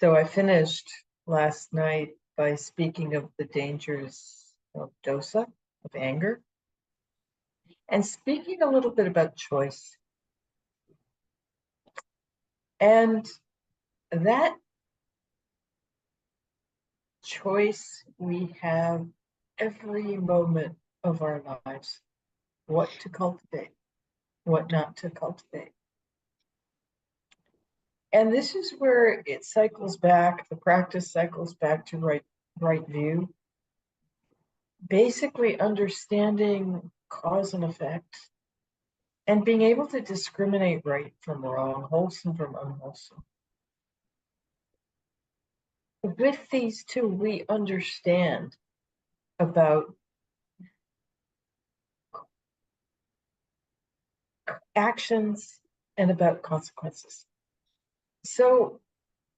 So I finished last night by speaking of the dangers of dosa, of anger, and speaking a little bit about choice. And that choice we have every moment of our lives, what to cultivate, what not to cultivate. And this is where it cycles back, the practice cycles back to right view. Basically understanding cause and effect and being able to discriminate right from wrong, wholesome from unwholesome. With these two, we understand about actions and about consequences. So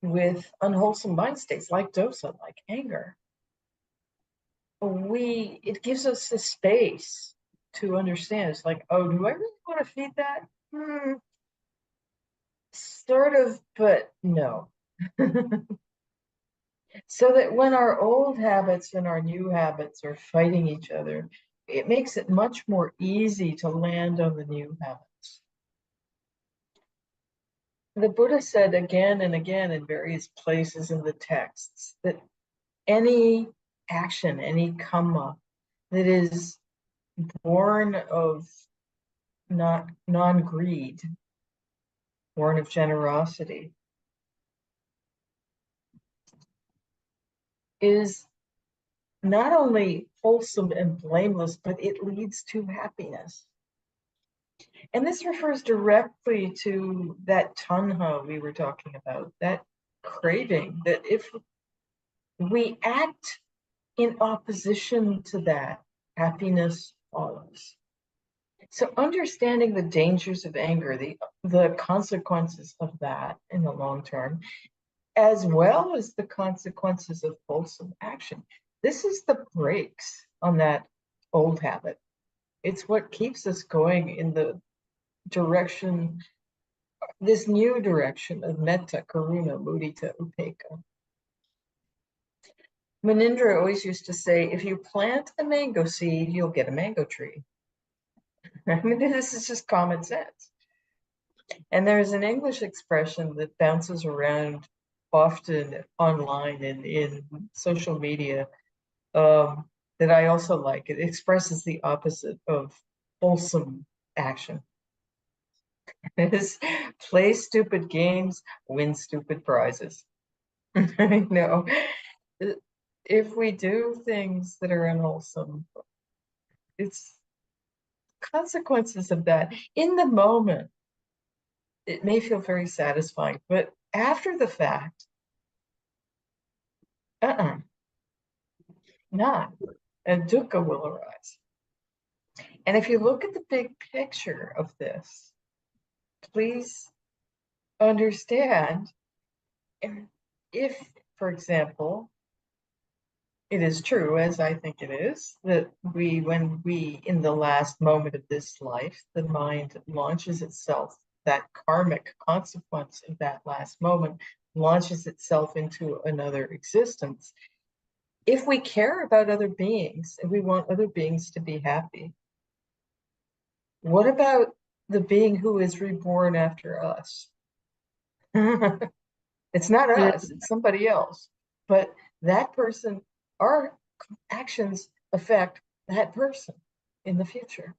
with unwholesome mind states like dosa, like anger, it gives us the space to understand. It's like, oh, do I really want to feed that? Sort of, but no. So that when our old habits and our new habits are fighting each other, it makes it much more easy to land on the new habits. The Buddha said again and again in various places in the texts that any action, any kamma that is born of non-greed, born of generosity, is not only wholesome and blameless, but it leads to happiness. And this refers directly to that tanha we were talking about, that craving, that if we act in opposition to that, happiness follows. So understanding the dangers of anger, the consequences of that in the long term, as well as the consequences of wholesome action. This is the brakes on that old habit. It's what keeps us going in the direction, this new direction of metta, karuna, mudita, upekkha. Munindra always used to say, if you plant a mango seed, you'll get a mango tree. I mean, this is just common sense. And there's an English expression that bounces around often online and in social media that I also like. It expresses the opposite of wholesome action. It is play stupid games, win stupid prizes. I know. If we do things that are unwholesome, it's consequences of that. In the moment, it may feel very satisfying, but after the fact, not, and dukkha will arise. And if you look at the big picture of this, please understand if, for example, it is true, as I think it is, that when we, in the last moment of this life, the mind launches itself, that karmic consequence of that last moment launches itself into another existence. If we care about other beings and we want other beings to be happy, what about the being who is reborn after us? It's not us, it's somebody else. But that person, our actions affect that person in the future.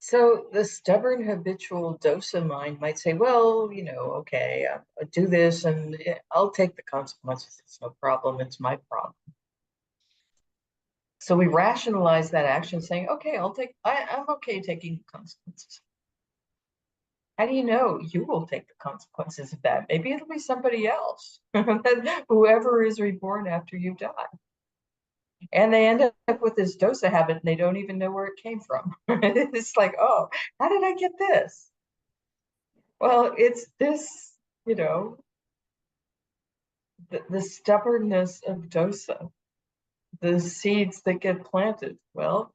So the stubborn habitual dosa mind might say, well, okay, I'll do this and I'll take the consequences. It's no problem. It's my problem. So we rationalize that action saying, okay, I'm okay taking the consequences. How do you know you will take the consequences of that? Maybe it'll be somebody else, whoever is reborn after you die. And they end up with this dosa habit and they don't even know where it came from. It's like, oh, how did I get this? Well, it's this, the stubbornness of dosa, the seeds that get planted. Well,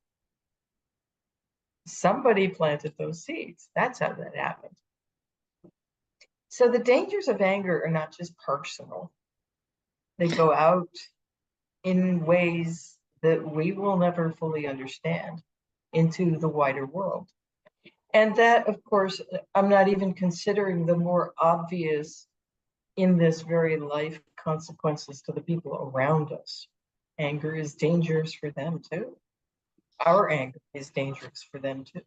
somebody planted those seeds. That's how that happened. So the dangers of anger are not just personal. They go out in ways that we will never fully understand into the wider world. And that, of course, I'm not even considering the more obvious in this very life consequences to the people around us. Anger is dangerous for them too. Our anger is dangerous for them too.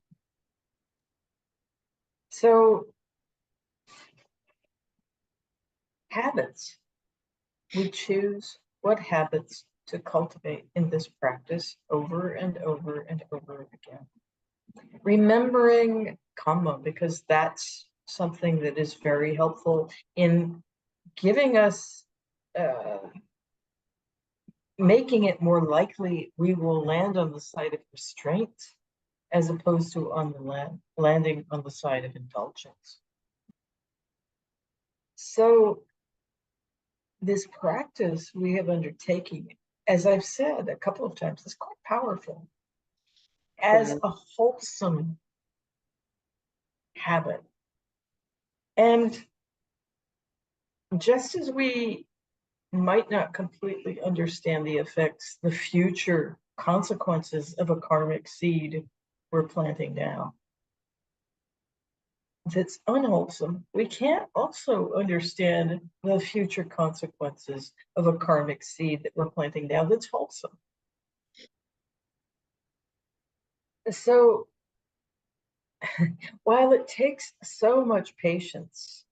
So, habits. We choose what habits to cultivate in this practice over and over and over again. Remembering Dhamma, because that's something that is very helpful in giving us, making it more likely we will land on the side of restraint as opposed to on the landing on the side of indulgence. So this practice we have undertaken, as I've said a couple of times, is quite powerful as a wholesome habit. And just as we might not completely understand the effects, the future consequences of a karmic seed we're planting now, that's unwholesome, we can't also understand the future consequences of a karmic seed that we're planting now that's wholesome. So while it takes so much patience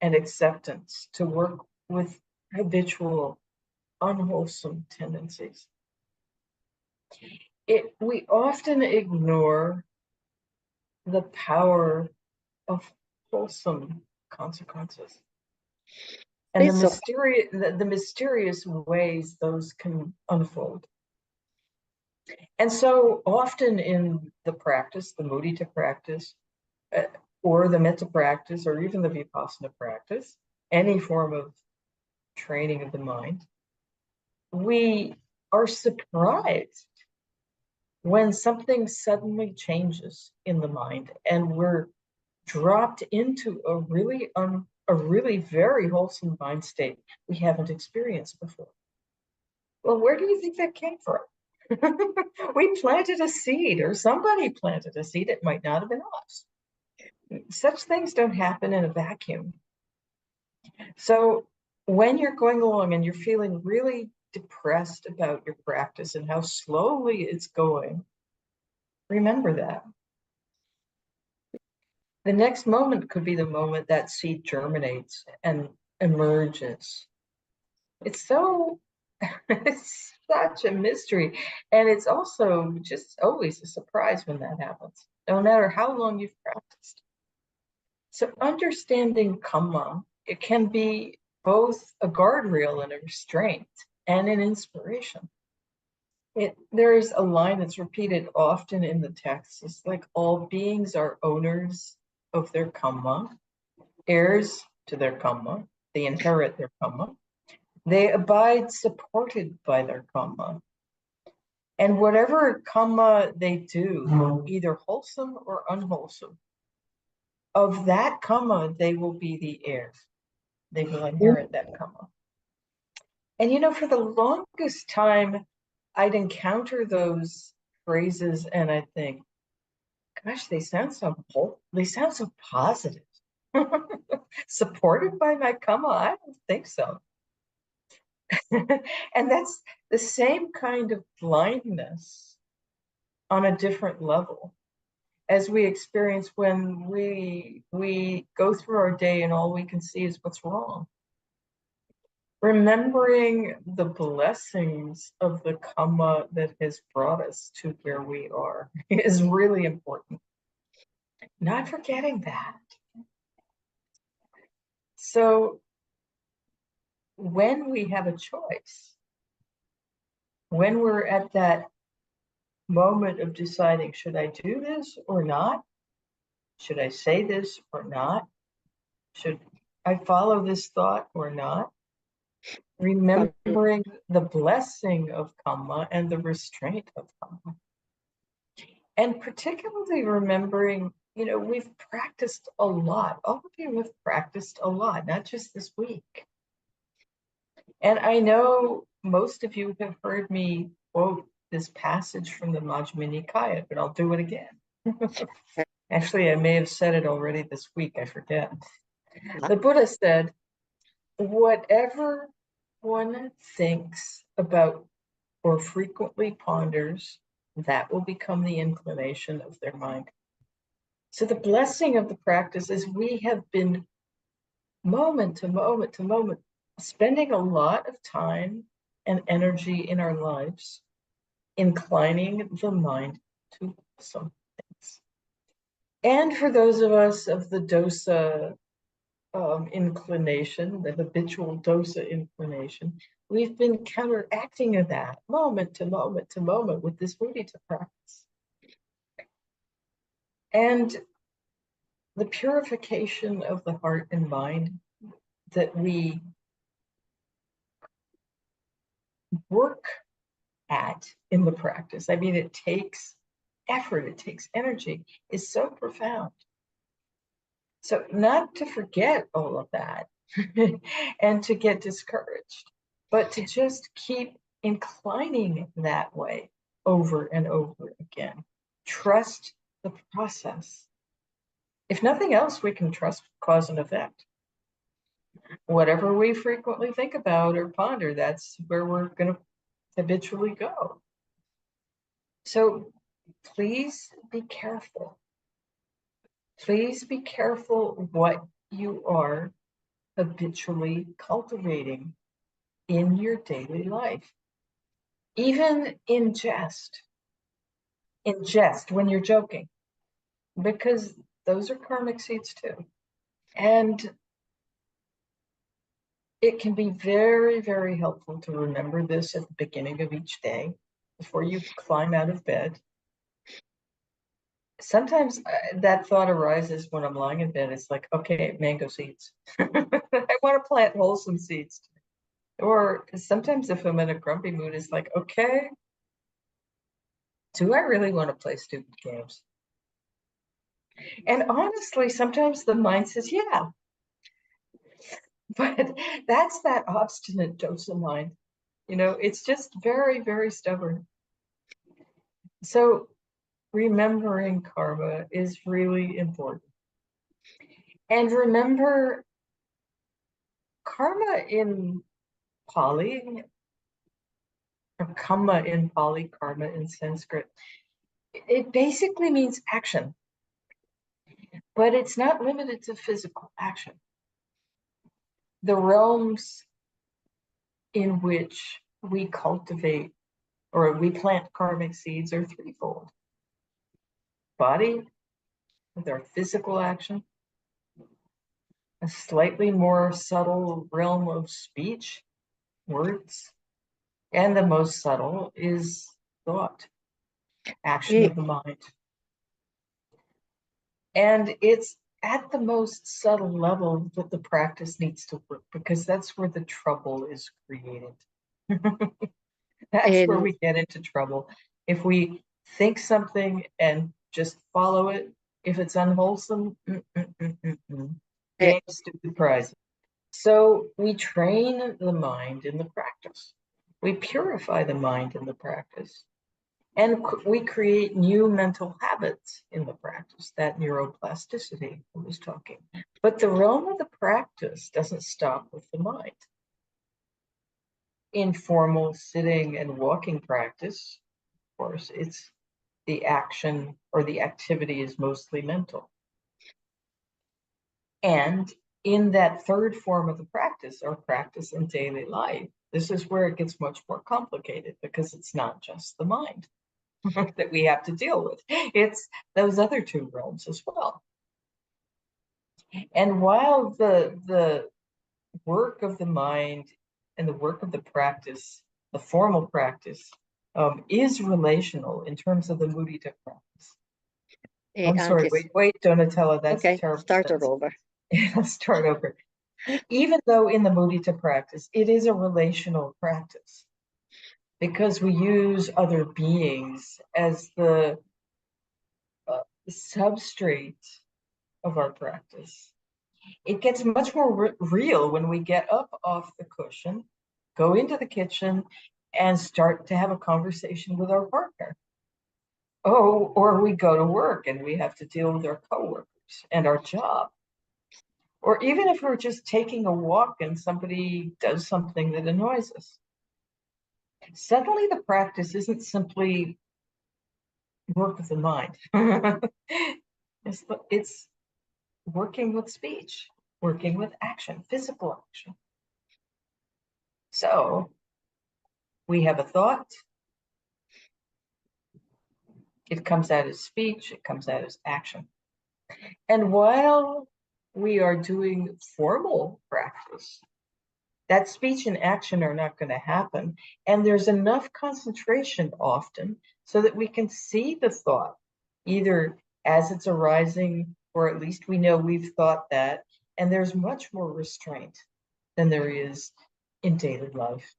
and acceptance to work with habitual unwholesome tendencies, we often ignore the power of wholesome consequences and the mysterious ways those can unfold. And so often in the practice, the Mudita practice, or the Metta practice, or even the Vipassana practice, any form of training of the mind, we are surprised when something suddenly changes in the mind and we're dropped into a really very wholesome mind state we haven't experienced before. Well, where do you think that came from? We planted a seed, or somebody planted a seed. It might not have been us. Such things don't happen in a vacuum. So when you're going along and you're feeling really depressed about your practice and how slowly it's going, remember that. The next moment could be the moment that seed germinates and emerges. It's it's such a mystery. And it's also just always a surprise when that happens, no matter how long you've practiced. So understanding Dhamma, it can be both a guardrail and a restraint and an inspiration. There is a line that's repeated often in the text. It's like all beings are owners of their karma, heirs to their karma, they inherit their karma, they abide supported by their karma. And whatever karma they do, either wholesome or unwholesome, of that karma, they will be the heirs. They will inherit that karma. And for the longest time, I'd encounter those phrases and I'd think, gosh, they sound so positive. Supported by my karma? I don't think so. And that's the same kind of blindness on a different level as we experience when we go through our day and all we can see is what's wrong. Remembering the blessings of the karma that has brought us to where we are is really important. Not forgetting that. So when we have a choice, when we're at that moment of deciding, should I do this or not? Should I say this or not? Should I follow this thought or not? Remembering the blessing of karma and the restraint of karma. And particularly remembering we've practiced a lot. All of you have practiced a lot, not just this week. And I know most of you have heard me quote this passage from the Majjhima Nikaya, but I'll do it again. Actually, I may have said it already this week, I forget. The Buddha said, whatever one thinks about or frequently ponders, that will become the inclination of their mind. So the blessing of the practice is we have been moment to moment to moment spending a lot of time and energy in our lives inclining the mind to some things. And for those of us of the dosa inclination, the habitual dosa inclination, we've been counteracting that moment to moment to moment with this mudita practice. And the purification of the heart and mind that we work at in the practice, I mean, it takes effort, it takes energy, is so profound. So not to forget all of that and to get discouraged, but to just keep inclining that way over and over again. Trust the process. If nothing else, we can trust cause and effect. Whatever we frequently think about or ponder, that's where we're going to habitually go. So please be careful. Please be careful what you are habitually cultivating in your daily life. Even in jest when you're joking, because those are karmic seeds too. And it can be very, very helpful to remember this at the beginning of each day before you climb out of bed. Sometimes that thought arises when I'm lying in bed. It's like, okay, mango seeds. I want to plant wholesome seeds. Or sometimes if I'm in a grumpy mood, it's like, okay, do I really want to play stupid games? And honestly, sometimes the mind says, yeah. But that's that obstinate dosa mind. It's just very, very stubborn. So remembering karma is really important. And remember, karma in Pali, or kamma in Pali, karma in Sanskrit, it basically means action. But it's not limited to physical action. The realms in which we cultivate or we plant karmic seeds are threefold. Body, with our physical action, a slightly more subtle realm of speech, words, and the most subtle is thought, action of the mind. And it's at the most subtle level that the practice needs to work, because that's where the trouble is created. That's where we get into trouble. If we think something and just follow it, if it's unwholesome, game, stupid prize. So we train the mind in the practice. We purify the mind in the practice. And we create new mental habits in the practice, that neuroplasticity I was talking. But the realm of the practice doesn't stop with the mind. In formal sitting and walking practice, of course, it's the action or the activity is mostly mental. And in that third form of the practice, or practice in daily life, this is where it gets much more complicated, because it's not just the mind that we have to deal with. It's those other two realms as well. And while the work of the mind and the work of the practice, the formal practice, is relational in terms of the mudita practice. I'm sorry, wait, Donatella, that's terrible. Start it over. Start over. Even though in the mudita practice, it is a relational practice, because we use other beings as the the substrate of our practice. It gets much more real when we get up off the cushion, go into the kitchen, and start to have a conversation with our partner. Oh, or we go to work and we have to deal with our coworkers and our job. Or even if we're just taking a walk and somebody does something that annoys us. Suddenly the practice isn't simply work of the mind. It's working with speech, working with action, physical action. So we have a thought, it comes out as speech, it comes out as action. And while we are doing formal practice, that speech and action are not going to happen. And there's enough concentration often so that we can see the thought, either as it's arising, or at least we know we've thought that. And there's much more restraint than there is in daily life,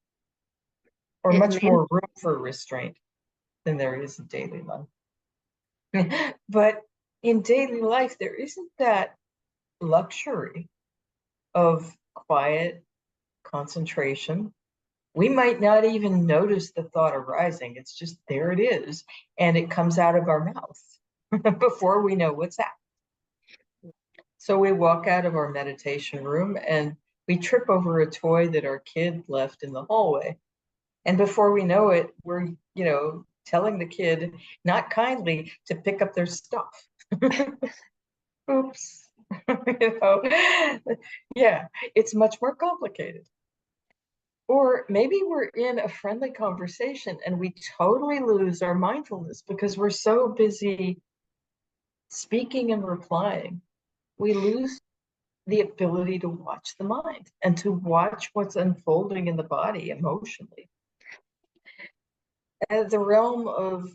or much more room for restraint than there is in daily life. But in daily life, there isn't that luxury of quiet concentration. We might not even notice the thought arising. It's just there it is. And it comes out of our mouth before we know what's happening. So we walk out of our meditation room and we trip over a toy that our kid left in the hallway. And before we know it, we're, telling the kid, not kindly, to pick up their stuff. Oops. Yeah, it's much more complicated. Or maybe we're in a friendly conversation and we totally lose our mindfulness because we're so busy speaking and replying. We lose the ability to watch the mind and to watch what's unfolding in the body emotionally. The realm of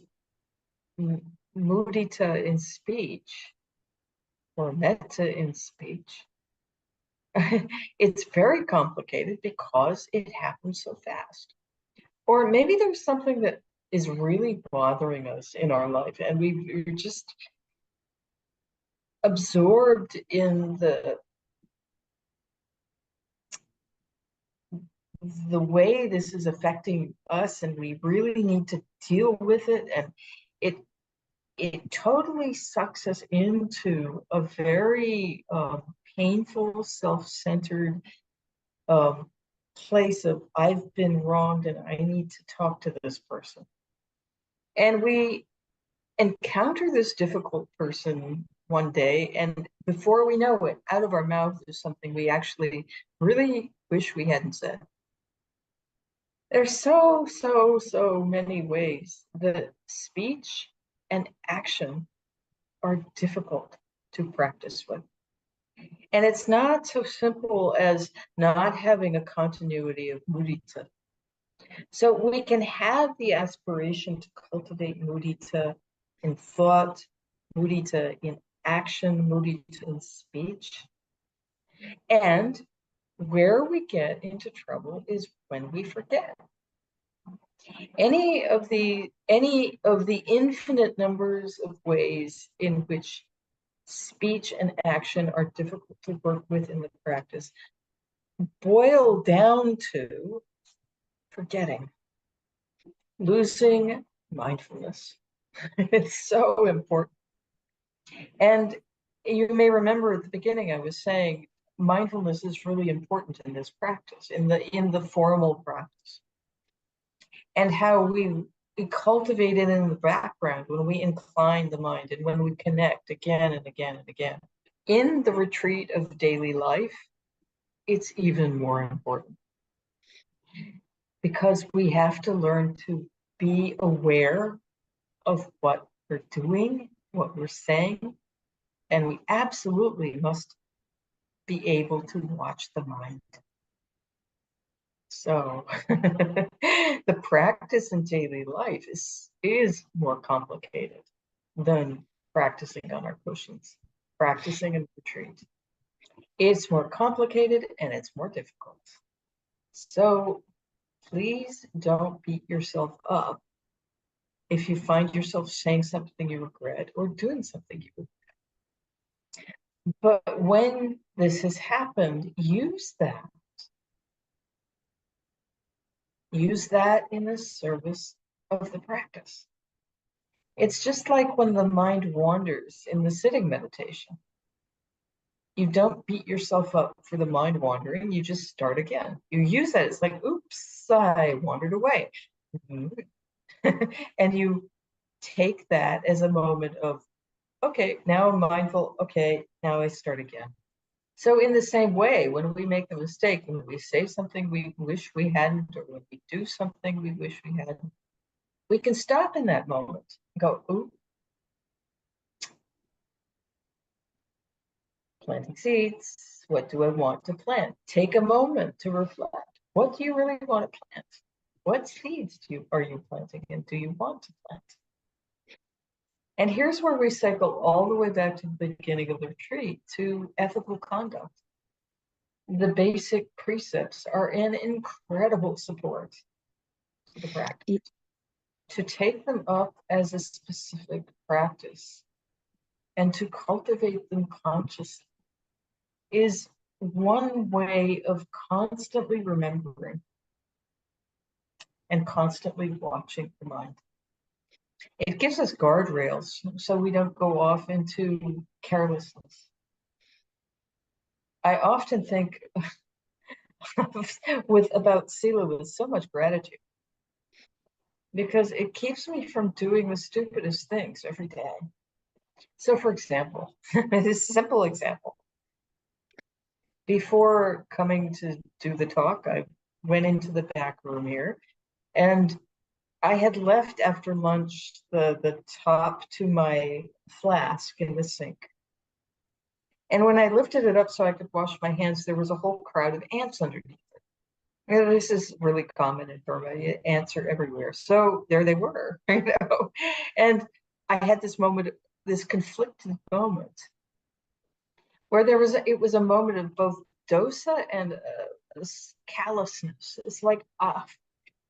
mudita in speech, or metta in speech, it's very complicated because it happens so fast. Or maybe there's something that is really bothering us in our life and we're just absorbed in the way this is affecting us, and we really need to deal with it, and it totally sucks us into a very painful, self-centered place of I've been wronged and I need to talk to this person. And we encounter this difficult person one day, and before we know it, out of our mouth is something we actually really wish we hadn't said. There's so many ways that speech and action are difficult to practice with. And it's not so simple as not having a continuity of mudita. So we can have the aspiration to cultivate mudita in thought, mudita in action, mudita in speech. And where we get into trouble is when we forget. Any of the infinite numbers of ways in which speech and action are difficult to work with in the practice boil down to forgetting, losing mindfulness. It's so important. And you may remember at the beginning I was saying mindfulness is really important in this practice, in the formal practice, and how we cultivate it in the background when we incline the mind and when we connect again and again and again. In the retreat of daily life, it's even more important because we have to learn to be aware of what we're doing, what we're saying, and we absolutely must be able to watch the mind. So the practice in daily life is more complicated than practicing on our cushions, practicing in retreat. It's more complicated and it's more difficult. So please don't beat yourself up if you find yourself saying something you regret or doing something you regret. But when this has happened, use that. Use that in the service of the practice. It's just like when the mind wanders in the sitting meditation. You don't beat yourself up for the mind wandering, you just start again. You use that. It's like, oops, I wandered away. And you take that as a moment of, okay, now I'm mindful. Okay, now I start again. So in the same way, when we make a mistake, when we say something we wish we hadn't, or when we do something we wish we hadn't, we can stop in that moment and go, ooh, planting seeds. What do I want to plant? Take a moment to reflect. What do you really want to plant? What seeds are you planting and do you want to plant? And here's where we cycle all the way back to the beginning of the retreat to ethical conduct. The basic precepts are an incredible support to the practice. To take them up as a specific practice and to cultivate them consciously is one way of constantly remembering and constantly watching the mind. It gives us guardrails so we don't go off into carelessness. I often think about Sila with so much gratitude because it keeps me from doing the stupidest things every day. So for example, this simple example, before coming to do the talk, I went into the back room here and I had left after lunch the top to my flask in the sink. And when I lifted it up so I could wash my hands, there was a whole crowd of ants underneath it. And this is really common in Burma. Ants are everywhere. So there they were, And I had this moment, this conflicted moment, where it was a moment of both dosa and callousness. It's like,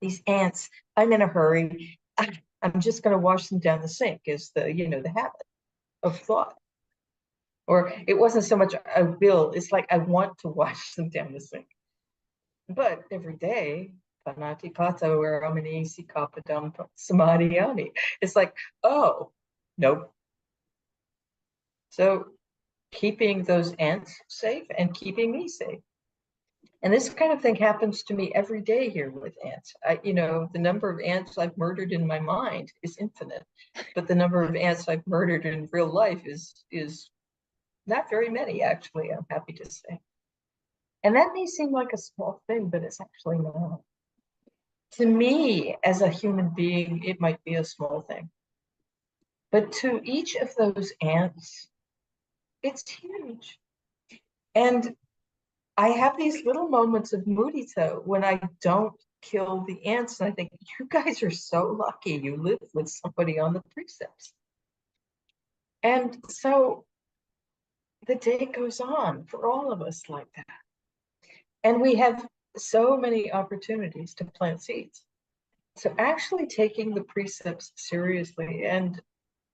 these ants, I'm in a hurry. I'm just going to wash them down the sink is the habit of thought. Or it wasn't so much I will, it's like I want to wash them down the sink. But every day, panati pata ramani sikapadam samadhiyami. It's like, oh, nope. So keeping those ants safe and keeping me safe. And this kind of thing happens to me every day here with ants. The number of ants I've murdered in my mind is infinite, but the number of ants I've murdered in real life is not very many, actually, I'm happy to say. And that may seem like a small thing, but it's actually not. To me, as a human being, it might be a small thing. But to each of those ants, it's huge. And I have these little moments of mudita when I don't kill the ants. And I think, you guys are so lucky you live with somebody on the precepts. And so the day goes on for all of us like that. And we have so many opportunities to plant seeds. So actually taking the precepts seriously and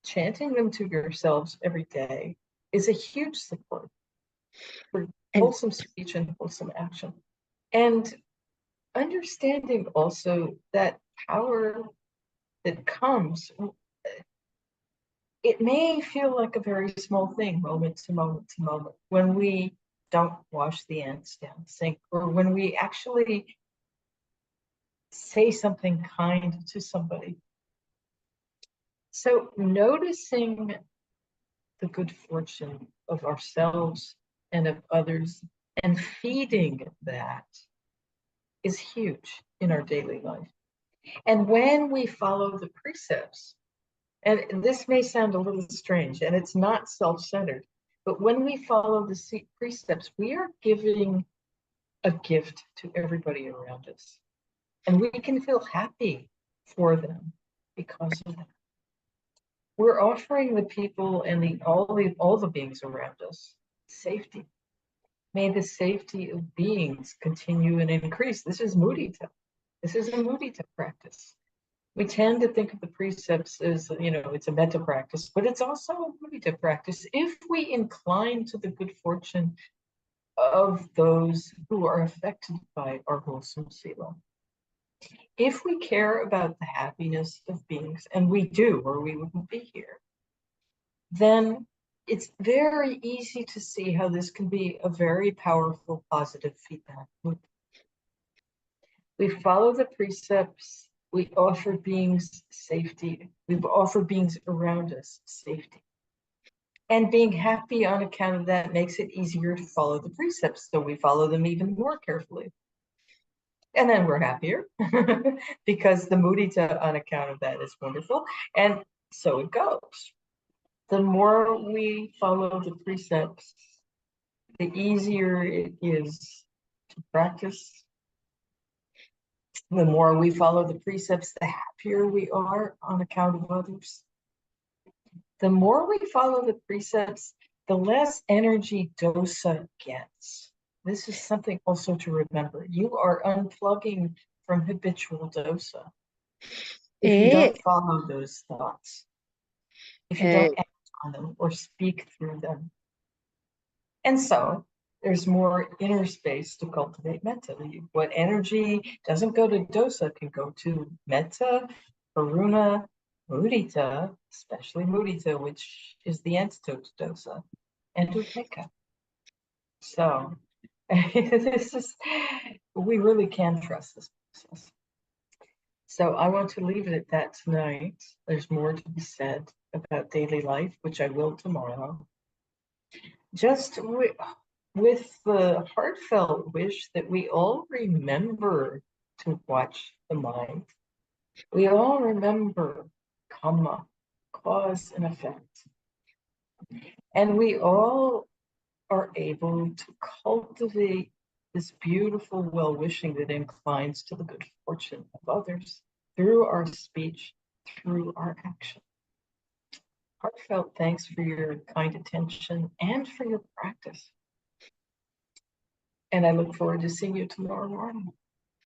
chanting them to yourselves every day is a huge support for wholesome speech and wholesome action. And understanding also that power that comes, it may feel like a very small thing, moment to moment to moment, when we don't wash the ants down the sink, or when we actually say something kind to somebody. So noticing the good fortune of ourselves and of others and feeding that is huge in our daily life. And when we follow the precepts, and this may sound a little strange, and it's not self-centered, but when we follow the precepts, we are giving a gift to everybody around us. And we can feel happy for them because of that. We're offering the people and all the beings around us safety. May the safety of beings continue and increase. This is mudita. This is a mudita practice. We tend to think of the precepts as, it's a metta practice, but it's also a mudita practice. If we incline to the good fortune of those who are affected by our wholesome sila, if we care about the happiness of beings, and we do, or we wouldn't be here, then it's very easy to see how this can be a very powerful positive feedback loop. We follow the precepts, we offer beings safety, we offer beings around us safety. And being happy on account of that makes it easier to follow the precepts, so we follow them even more carefully. And then we're happier because the mudita on account of that is wonderful. And so it goes. The more we follow the precepts, the easier it is to practice. The more we follow the precepts, the happier we are on account of others. The more we follow the precepts, the less energy dosa gets. This is something also to remember. You are unplugging from habitual dosa if you don't follow those thoughts, if you don't act on them or speak through them. And so there's more inner space to cultivate metta. What energy doesn't go to dosa can go to metta, karuna, mudita, especially mudita, which is the antidote to dosa, and upekkha. So we really can trust this process. So I want to leave it at that tonight. There's more to be said about daily life, which I will tomorrow. Just with the heartfelt wish that we all remember to watch the mind. We all remember karma, cause and effect. And we all are able to cultivate this beautiful well-wishing that inclines to the good fortune of others through our speech, through our action. Heartfelt thanks for your kind attention and for your practice. And I look forward to seeing you tomorrow morning.